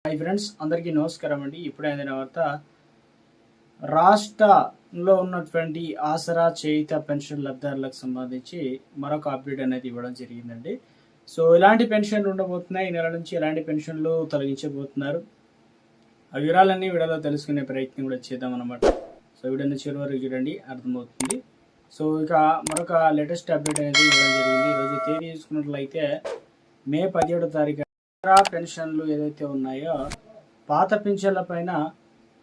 Hi friends, అందరికీ నమస్కారం అండి. ఇప్పుడే అందిన వార్త, రాష్ట్రంలో ఉన్నటువంటి ఆసరా చేయుత పెన్షన్ లబ్ధిదారులకు సంబంధించి మరొక అప్డేట్ అనేది ఇవ్వడం జరిగిందండి. సో ఎలాంటి పెన్షన్లు ఉండబోతున్నాయి, ఈ నెల నుంచి ఎలాంటి పెన్షన్లు తొలగించబోతున్నారు, ఆ వివరాలన్నీ వీడియోలో తెలుసుకునే ప్రయత్నం కూడా చేద్దాం అనమాట. సో వీడియోని చివరి వరకు చూడండి, అర్థమవుతుంది. సో ఇక మరొక లేటెస్ట్ అప్డేట్ అనేది ఇవ్వడం జరిగింది. ఈరోజు తేదీ చూసుకున్నట్లయితే మే 17వ తారీఖు పెన్షన్లు ఏదైతే ఉన్నాయో పాత పింఛన్ల పైన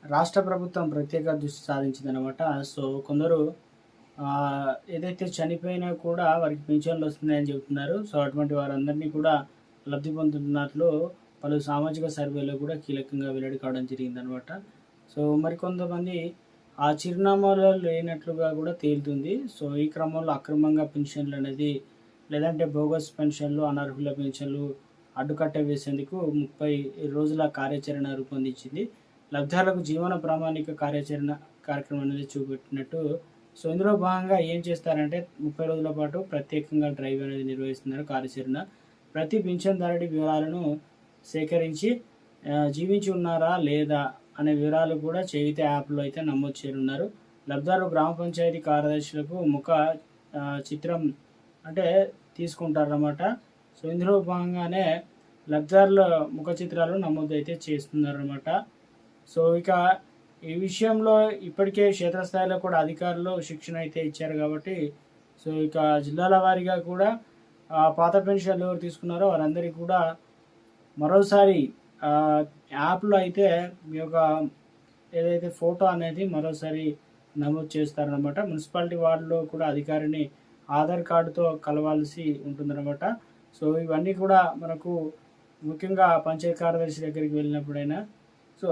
రాష్ట్ర ప్రభుత్వం ప్రత్యేక దృష్టి సాధించిందనమాట. సో కొందరు ఏదైతే చనిపోయినా కూడా వారికి పింఛన్లు వస్తున్నాయని చెబుతున్నారు. సో అటువంటి వారందరినీ కూడా లబ్ధి పొందుతున్నట్లు పలు సామాజిక సర్వేలో కూడా కీలకంగా వెల్లడి కావడం జరిగిందనమాట. సో మరికొంతమంది ఆ చిరునామాలో లేనట్లుగా కూడా తేలుతుంది. సో ఈ క్రమంలో అక్రమంగా పెన్షన్లు అనేది లేదంటే బోగస్ పెన్షన్లు, అనర్హుల పెన్షన్లు అడ్డుకట్ట వేసేందుకు 30 రోజుల కార్యాచరణ రూపొందించింది. లబ్ధిదారులకు జీవన ప్రామాణిక కార్యక్రమం అనేది చూపెట్టినట్టు. సో ఇందులో భాగంగా ఏం చేస్తారంటే 30 రోజుల పాటు ప్రత్యేకంగా డ్రైవ్ అనేది నిర్వహిస్తున్నారు కార్యాచరణ. ప్రతి పింఛన్దారుడి వివరాలను సేకరించి జీవించి ఉన్నారా లేదా అనే వివరాలు కూడా చేయుత యాప్లో అయితే నమోదు చేయనున్నారు. లబ్ధిదారులు గ్రామ పంచాయతీ కార్యదర్శులకు ముఖ చిత్రం అంటే తీసుకుంటారన్నమాట. సో ఇందులో భాగంగానే లబ్ధిదారుల ముఖ చిత్రాలు నమోదు అయితే చేస్తున్నారన్నమాట. సో ఇక ఈ విషయంలో ఇప్పటికే క్షేత్రస్థాయిలో కూడా అధికారులు శిక్షణ అయితే ఇచ్చారు కాబట్టి, సో ఇక జిల్లాల వారీగా కూడా పాత పెన్షన్లు ఎవరు తీసుకున్నారో వారందరికీ కూడా మరోసారి యాప్లో అయితే మీ యొక్క ఏదైతే ఫోటో అనేది మరోసారి నమోదు చేస్తారనమాట. మున్సిపాలిటీ వార్డులో కూడా అధికారిని ఆధార్ కార్డుతో కలవాల్సి ఉంటుందన్నమాట. సో ఇవన్నీ కూడా మనకు ముఖ్యంగా పంచాయతీ కార్యదర్శి దగ్గరికి వెళ్ళినప్పుడైనా సో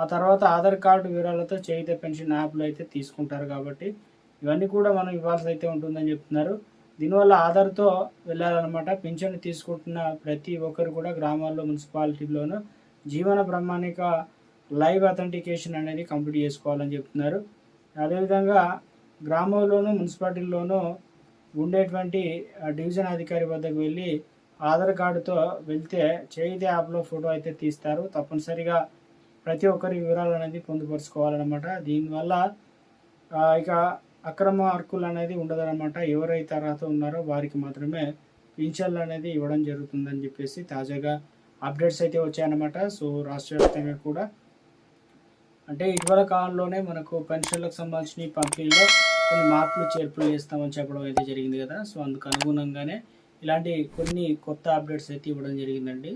ఆ తర్వాత ఆధార్ కార్డు వివరాలతో చేయుత పెన్షన్ యాప్లో అయితే తీసుకుంటారు కాబట్టి ఇవన్నీ కూడా మనం ఇవ్వాల్సి అయితే ఉంటుందని చెప్తున్నారు. దీనివల్ల ఆధార్తో వెళ్ళాలన్నమాట. పింఛన్ తీసుకుంటున్న ప్రతి ఒక్కరు కూడా గ్రామాల్లో మున్సిపాలిటీలోనూ జీవన ప్రామాణిక లైవ్ అథెంటికేషన్ అనేది కంప్లీట్ చేసుకోవాలని చెప్తున్నారు. అదేవిధంగా గ్రామంలోనూ మున్సిపాలిటీల్లోనూ ఉండేటువంటి డివిజన్ అధికారి వద్దకు వెళ్ళి ఆధార్ కార్డుతో వెళ్తే చేయుత యాప్లో ఫోటో అయితే తీస్తారు. తప్పనిసరిగా ప్రతి ఒక్కరి వివరాలు అనేది పొందుపరుచుకోవాలన్నమాట. దీనివల్ల ఇక అక్రమ హక్కులు అనేది ఉండదన్నమాట. ఎవరైతే అర్హత ఉన్నారో వారికి మాత్రమే పింఛన్లు అనేది ఇవ్వడం జరుగుతుందని చెప్పేసి తాజాగా అప్డేట్స్ అయితే వచ్చాయన్నమాట. సో రాష్ట్ర వ్యాప్తంగా కూడా అంటే ఇటీవల కాలంలోనే మనకు పెన్షన్లకు సంబంధించిన పంపిణీలో కొన్ని మార్పులు చేర్పులు చేస్తామని చెప్పడం అయితే జరిగింది కదా. సో అందుకు అనుగుణంగానే ఇలాంటి కొన్ని కొత్త అప్డేట్స్ అయితే ఇవ్వడం జరిగిందండి.